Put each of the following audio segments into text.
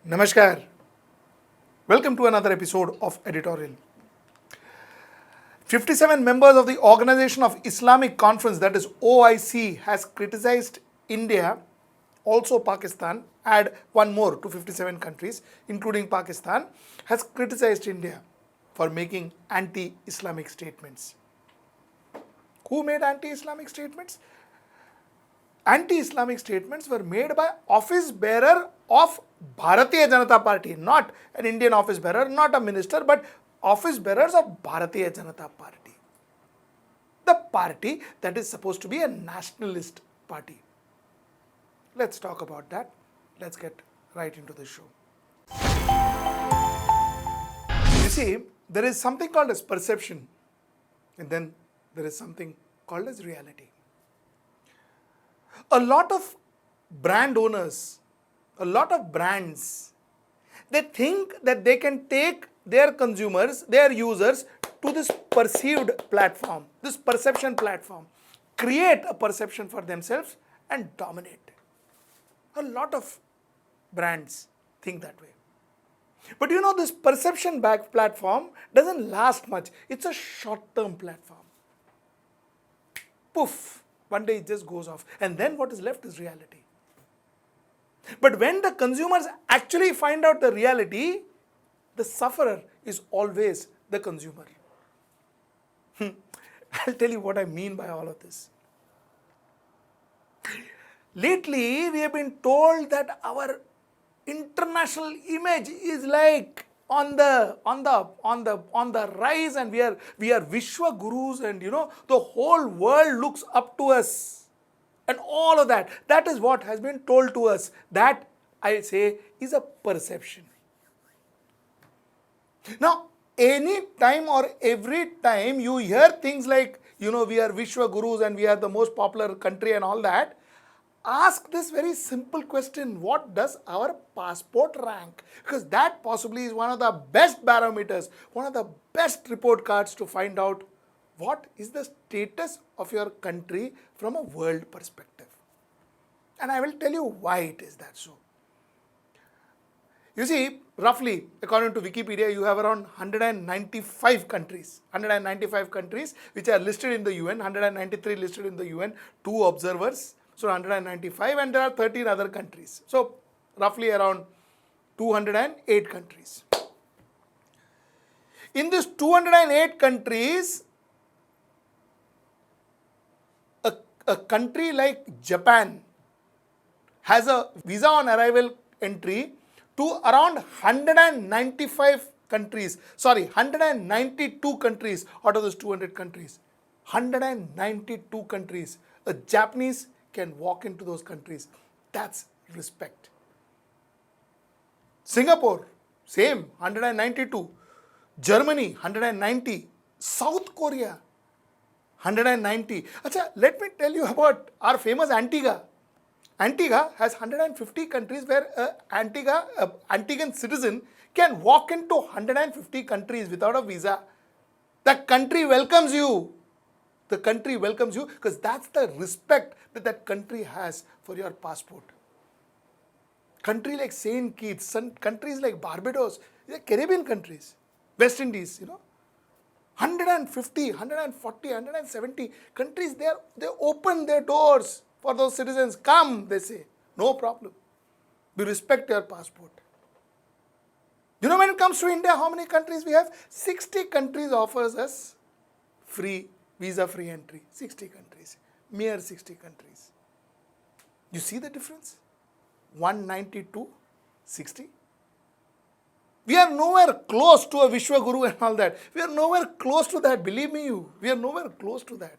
Namaskar. Welcome to another episode of Editorial. 57 members of the Organization of Islamic Conference, that is OIC, has criticized India, also Pakistan, add one more to 57 countries, including Pakistan, has criticized India for making anti-Islamic statements. Who made anti-Islamic statements? Anti-Islamic statements were made by office bearer of Bharatiya Janata Party, not an Indian office bearer, not a minister, but office bearers of Bharatiya Janata Party. The party that is supposed to be a nationalist party. Let's talk about that. Let's get right into the show. You see, there is something called as perception, and then there is something called as reality. A lot of brand owners, a lot of brands, they think that they can take their consumers, their users to this perceived platform, this perception platform, create a perception for themselves and dominate. A lot of brands think that way. But you know, this perception back platform doesn't last much. It's a short-term platform. Poof. One day it just goes off, and then what is left is reality. But when the consumers actually find out the reality, the sufferer is always the consumer. I'll tell you what I mean by all of this. Lately, we have been told that our international image is like on the rise, and we are Vishwa Gurus, and you know, the whole world looks up to us, and all of that. That is what has been told to us. That, I say, is a perception. Now, any time or every time you hear things like, you know, we are Vishwa Gurus and we are the most popular country and all that, ask this very simple question: what does our passport rank? Because that possibly is one of the best barometers, one of the best report cards to find out what is the status of your country from a world perspective. And I will tell you why it is that so. You see, roughly, according to Wikipedia, you have around 195 countries. 195 countries which are listed in the UN, 193 listed in the UN, 2 observers. So 195, and there are 13 other countries. So roughly around 208 countries. In these 208 countries, a country like Japan has a visa on arrival entry to around 195 countries. Sorry, 192 countries out of those 200 countries. 192 countries. A Japanese can walk into those countries. That's respect. Singapore, same, 192. Germany, 190. South Korea, 190. Achha, let me tell you about our famous Antigua. Antigua has 150 countries where an Antiguan citizen can walk into 150 countries without a visa. The country welcomes you. The country welcomes you because that's the respect that that country has for your passport. Country like St. Kitts, some countries like Barbados, these are Caribbean countries, West Indies, you know. 150, 140, 170 countries, they open their doors for those citizens. Come, they say, no problem. We respect your passport. You know, when it comes to India, how many countries we have? 60 countries offers us free, visa-free entry. 60 countries. Mere 60 countries. You see the difference? 192, 60. We are nowhere close to a Vishwa Guru and all that. We are nowhere close to that. Believe me, we are nowhere close to that.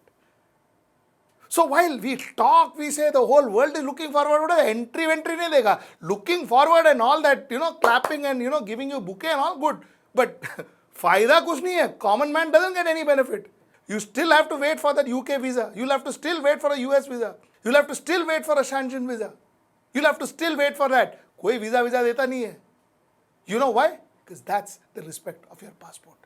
So while we talk, we say the whole world is looking forward. Entry nahi dega. Looking forward and all that, you know, clapping and, you know, giving you bouquet and all good. But faida kuch nahi hai. Common man doesn't get any benefit. You still have to wait for that UK visa. You'll have to still wait for a US visa. You'll have to still wait for a Schengen visa. You'll have to still wait for that. Koi visa deta nahi hai. You know why? Because that's the respect of your passport.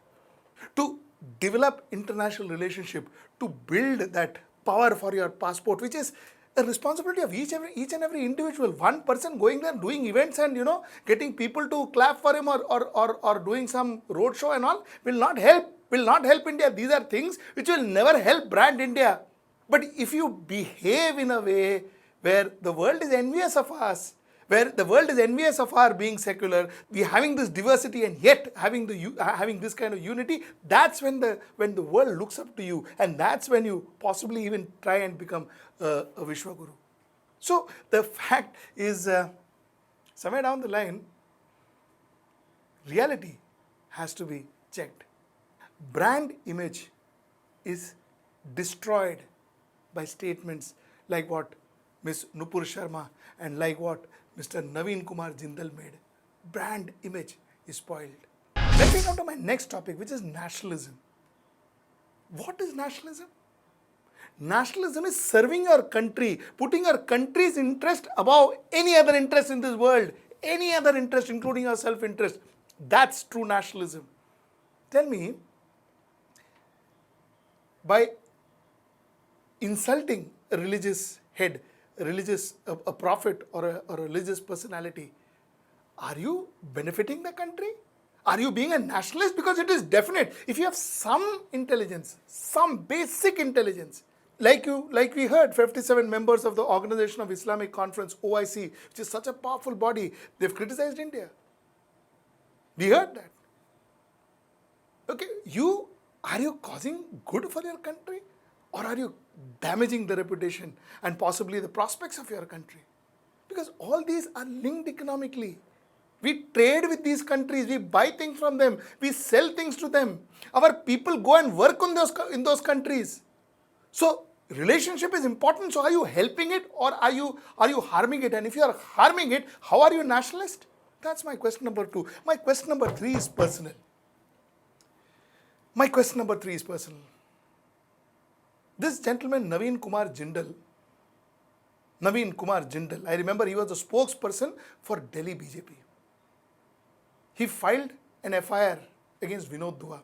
To develop international relationship, to build that power for your passport, which is a responsibility of each and every individual. One person going there doing events and getting people to clap for him or doing some roadshow and all will not help India. These are things which will never help brand India. But if you behave in a way where the world is envious of us, where the world is envious of our being secular, we having this diversity and yet having this kind of unity, that's when the world looks up to you, and that's when you possibly even try and become a Vishwaguru. So the fact is, somewhere down the line, reality has to be checked. Brand image is destroyed by statements like what Ms. Nupur Sharma and like what Mr. Naveen Jindal made. Brand image is spoiled. Let me come to my next topic, which is nationalism. What is nationalism? Nationalism is serving your country, putting your country's interest above any other interest in this world, any other interest, including your self-interest. That's true nationalism. Tell me, by insulting a religious head, a prophet or a religious personality, are you benefiting the country? Are you being a nationalist? Because it is definite. If you have some intelligence, some basic intelligence, like we heard, 57 members of the Organization of Islamic Conference, OIC, which is such a powerful body, they've criticized India. We heard that. Okay, are you causing good for your country? Or are you damaging the reputation and possibly the prospects of your country? Because all these are linked economically. We trade with these countries, we buy things from them, we sell things to them. Our people go and work in those countries. So relationship is important. So are you helping it or are you harming it? And if you are harming it, how are you a nationalist? That's my question number 2. My question number 3 is personal. This gentleman, Naveen Kumar Jindal, I remember he was the spokesperson for Delhi BJP. He filed an FIR against Vinod Dua.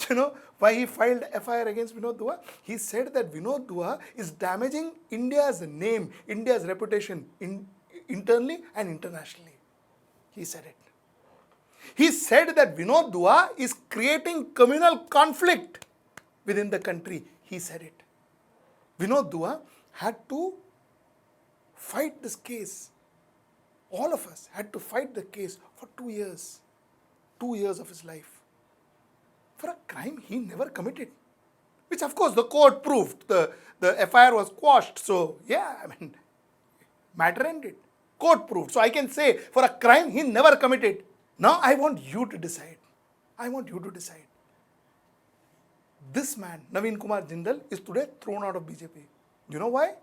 You know why he filed FIR against Vinod Dua? He said that Vinod Dua is damaging India's name, India's reputation internally and internationally. He said it. He said that Vinod Dua is creating communal conflict within the country. He said it. Vinod Dua had to fight this case. All of us had to fight the case for 2 years. 2 years of his life. For a crime he never committed. Which of course the court proved. The FIR was quashed. So yeah, matter ended. Court proved. So I can say for a crime he never committed. Now I want you to decide. This man, Naveen Kumar Jindal, is today thrown out of BJP. You know why?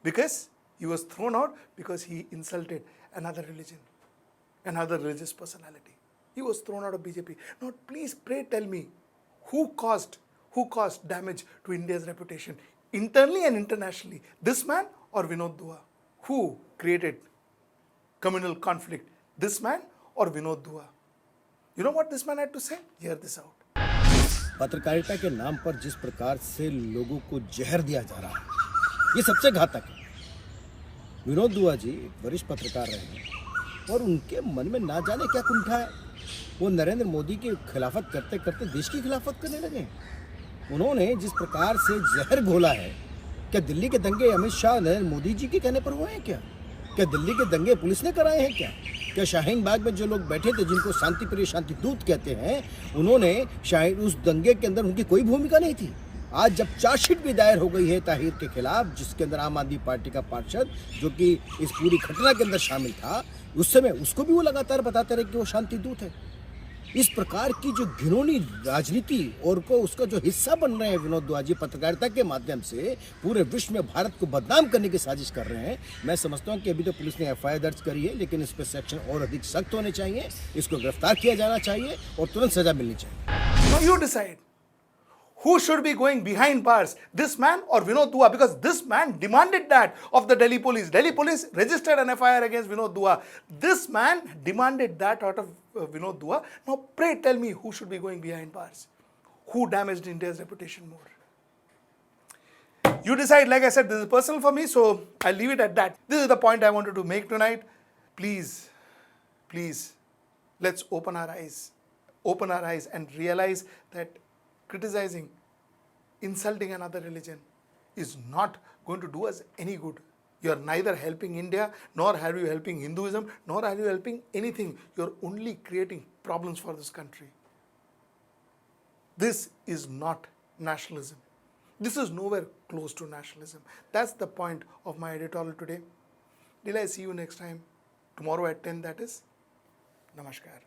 Because he was thrown out because he insulted another religion, another religious personality. He was thrown out of BJP. Now, please pray tell me, who caused damage to India's reputation internally and internationally? This man or Vinod Dua? Who created communal conflict? This man or Vinod Dua? You know what this man had to say? Hear this out. पत्रकारिता के नाम पर जिस प्रकार से लोगों को जहर दिया जा रहा है, ये सबसे घातक है। विनोद दुआ जी वरिष्ठ पत्रकार रहे हैं और उनके मन में ना जाने क्या कुंठा है। वो नरेंद्र मोदी की खिलाफत करते करते देश की खिलाफत करने लगे। उन्होंने जिस प्रकार से जहर घोला है, क्या दिल्ली के दंगे अमित शाह नरेंद्र मोदी जी के कहने पर हुए हैं क्या दिल्ली के दंगे पुलिस ने कराए हैं क्या शाहीन बाग में जो लोग बैठे थे, जिनको शांति प्रिय शांति दूत कहते हैं, उन्होंने शायद उस दंगे के अंदर उनकी कोई भूमिका नहीं थी। आज जब चार्जशीट भी दायर हो गई है ताहिर के खिलाफ, जिसके अंदर आम आदमी पार्टी का पार्षद जो कि इस पूरी घटना के अंदर शामिल था, उस समय उसको भी वो लगातार बताते रहे कि वो शांति दूत है। इस प्रकार की जो घिनौनी राजनीति और को उसका जो हिस्सा बन रहे हैं विनोद दुआ जी, पत्रकारिता के माध्यम से पूरे विश्व में भारत को बदनाम करने की साजिश कर रहे हैं। मैं समझता हूं कि अभी तो पुलिस ने FIR दर्ज करी है, लेकिन इस पर सेक्शन और अधिक सख्त होने चाहिए, इसको गिरफ्तार किया जाना चाहिए और तुरंत सजा मिलनी चाहिए। Now you decide who should be going behind bars, this man or Vinod Dua, because this man demanded that of the Delhi police. Delhi police registered an FIR against Vinod Dua. This man demanded that out of Vinod Dua. Now pray tell me who should be going behind bars. Who damaged India's reputation more? You decide. Like I said, this is personal for me, so I'll leave it at that. This is the point I wanted to make tonight. Please, please, let's open our eyes and realize that criticizing, insulting another religion is not going to do us any good. You are neither helping India, nor are you helping Hinduism, nor are you helping anything. You are only creating problems for this country. This is not nationalism. This is nowhere close to nationalism. That's the point of my editorial today. Till I see you next time, tomorrow at 10, that is. Namaskar.